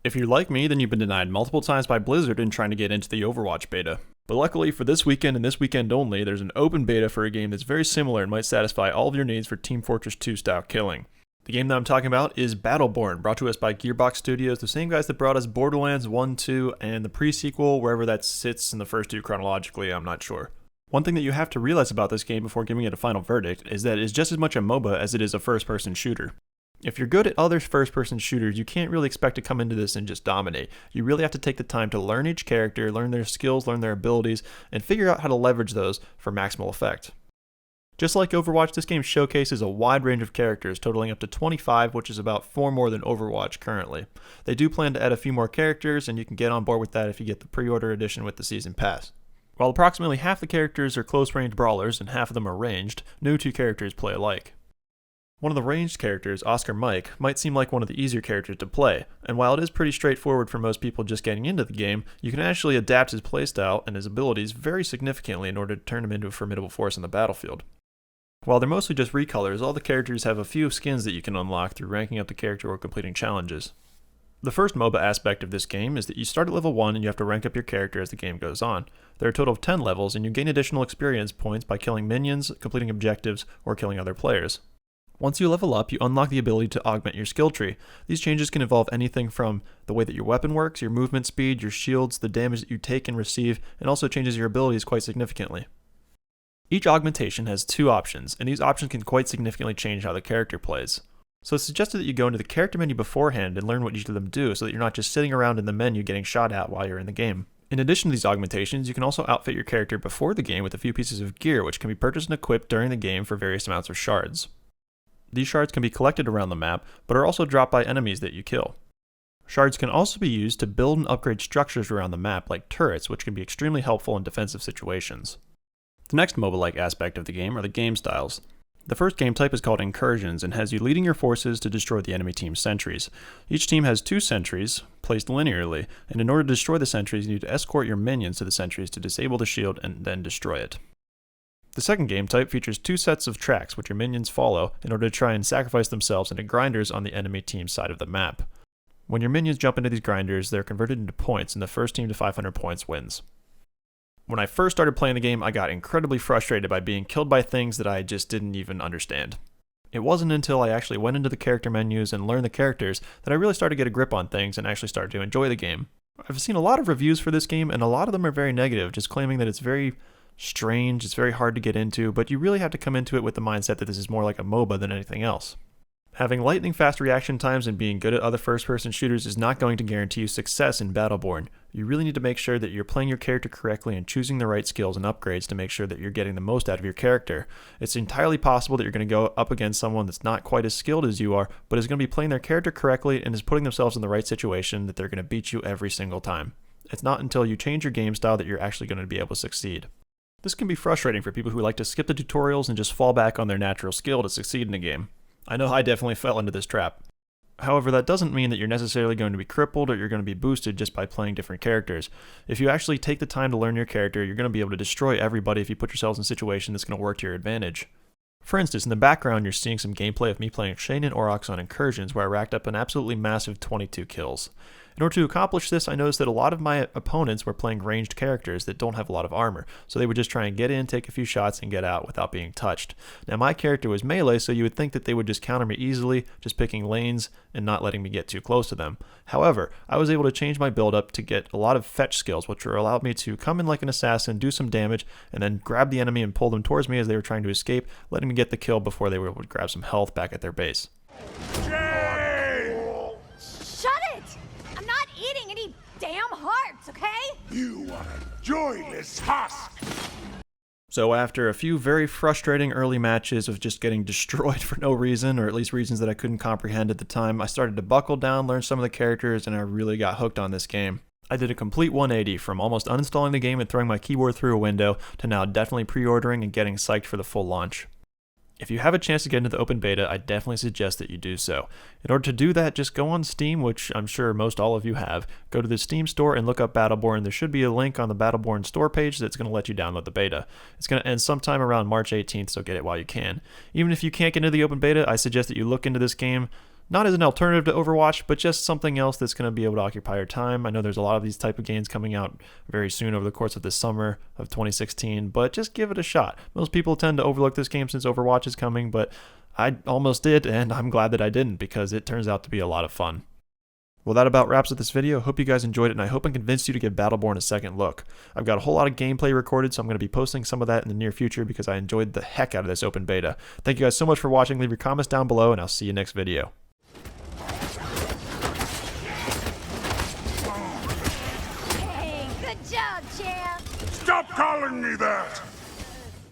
If you're like me, then you've been denied multiple times by Blizzard in trying to get into the Overwatch beta. But luckily for this weekend and this weekend only, there's an open beta for a game that's very similar and might satisfy all of your needs for Team Fortress 2 style killing. The game that I'm talking about is Battleborn, brought to us by Gearbox Studios, the same guys that brought us Borderlands 1, 2, and the pre-sequel, wherever that sits in the first two chronologically, I'm not sure. One thing that you have to realize about this game before giving it a final verdict is that it is just as much a MOBA as it is a first-person shooter. If you're good at other first-person shooters, you can't really expect to come into this and just dominate. You really have to take the time to learn each character, learn their skills, learn their abilities, and figure out how to leverage those for maximal effect. Just like Overwatch, this game showcases a wide range of characters, totaling up to 25, which is about 4 more than Overwatch currently. They do plan to add a few more characters, and you can get on board with that if you get the pre-order edition with the Season Pass. While approximately half the characters are close-range brawlers and half of them are ranged, no two characters play alike. One of the ranged characters, Oscar Mike, might seem like one of the easier characters to play, and while it is pretty straightforward for most people just getting into the game, you can actually adapt his playstyle and his abilities very significantly in order to turn him into a formidable force on the battlefield. While they're mostly just recolors, all the characters have a few skins that you can unlock through ranking up the character or completing challenges. The first MOBA aspect of this game is that you start at level 1 and you have to rank up your character as the game goes on. There are a total of 10 levels, and you gain additional experience points by killing minions, completing objectives, or killing other players. Once you level up, you unlock the ability to augment your skill tree. These changes can involve anything from the way that your weapon works, your movement speed, your shields, the damage that you take and receive, and also changes your abilities quite significantly. Each augmentation has 2 options, and these options can quite significantly change how the character plays. So it's suggested that you go into the character menu beforehand and learn what each of them do so that you're not just sitting around in the menu getting shot at while you're in the game. In addition to these augmentations, you can also outfit your character before the game with a few pieces of gear which can be purchased and equipped during the game for various amounts of shards. These shards can be collected around the map, but are also dropped by enemies that you kill. Shards can also be used to build and upgrade structures around the map, like turrets, which can be extremely helpful in defensive situations. The next MOBA-like aspect of the game are the game styles. The first game type is called Incursions and has you leading your forces to destroy the enemy team's sentries. Each team has 2 sentries, placed linearly, and in order to destroy the sentries, you need to escort your minions to the sentries to disable the shield and then destroy it. The second game type features 2 sets of tracks which your minions follow in order to try and sacrifice themselves into grinders on the enemy team's side of the map. When your minions jump into these grinders, they're converted into points, and the first team to 500 points wins. When I first started playing the game, I got incredibly frustrated by being killed by things that I just didn't even understand. It wasn't until I actually went into the character menus and learned the characters that I really started to get a grip on things and actually started to enjoy the game. I've seen a lot of reviews for this game, and a lot of them are very negative, just claiming that it's very strange, it's very hard to get into, but you really have to come into it with the mindset that this is more like a MOBA than anything else. Having lightning fast reaction times and being good at other first-person shooters is not going to guarantee you success in Battleborn. You really need to make sure that you're playing your character correctly and choosing the right skills and upgrades to make sure that you're getting the most out of your character. It's entirely possible that you're going to go up against someone that's not quite as skilled as you are, but is going to be playing their character correctly and is putting themselves in the right situation that they're going to beat you every single time. It's not until you change your game style that you're actually going to be able to succeed. This can be frustrating for people who like to skip the tutorials and just fall back on their natural skill to succeed in a game. I know I definitely fell into this trap. However, that doesn't mean that you're necessarily going to be crippled or you're going to be boosted just by playing different characters. If you actually take the time to learn your character, you're going to be able to destroy everybody if you put yourselves in a situation that's going to work to your advantage. For instance, in the background, you're seeing some gameplay of me playing Shane and Aurochs on Incursions, where I racked up an absolutely massive 22 kills. In order to accomplish this, I noticed that a lot of my opponents were playing ranged characters that don't have a lot of armor, so they would just try and get in, take a few shots, and get out without being touched. Now, my character was melee, so you would think that they would just counter me easily, just picking lanes and not letting me get too close to them. However, I was able to change my build-up to get a lot of fetch skills, which allowed me to come in like an assassin, do some damage, and then grab the enemy and pull them towards me as they were trying to escape, letting me get the kill before they would grab some health back at their base. Damn hearts, okay? You are a joyless husk! So after a few very frustrating early matches of just getting destroyed for no reason, or at least reasons that I couldn't comprehend at the time, I started to buckle down, learn some of the characters, and I really got hooked on this game. I did a complete 180 from almost uninstalling the game and throwing my keyboard through a window to now definitely pre-ordering and getting psyched for the full launch. If you have a chance to get into the open beta, I definitely suggest that you do so. In order to do that, just go on Steam, which I'm sure most all of you have. Go to the Steam store and look up Battleborn. There should be a link on the Battleborn store page that's going to let you download the beta. It's going to end sometime around March 18th, so get it while you can. Even if you can't get into the open beta, I suggest that you look into this game, Not as an alternative to Overwatch, but just something else that's going to be able to occupy your time. I know there's a lot of these type of games coming out very soon over the course of this summer of 2016, but just give it a shot. Most people tend to overlook this game since Overwatch is coming, but I almost did, and I'm glad that I didn't because it turns out to be a lot of fun. Well, that about wraps up this video. Hope you guys enjoyed it, and I hope I convinced you to give Battleborn a second look. I've got a whole lot of gameplay recorded, so I'm going to be posting some of that in the near future because I enjoyed the heck out of this open beta. Thank you guys so much for watching. Leave your comments down below, and I'll see you next video. Hey, good job, champ. Stop calling me that!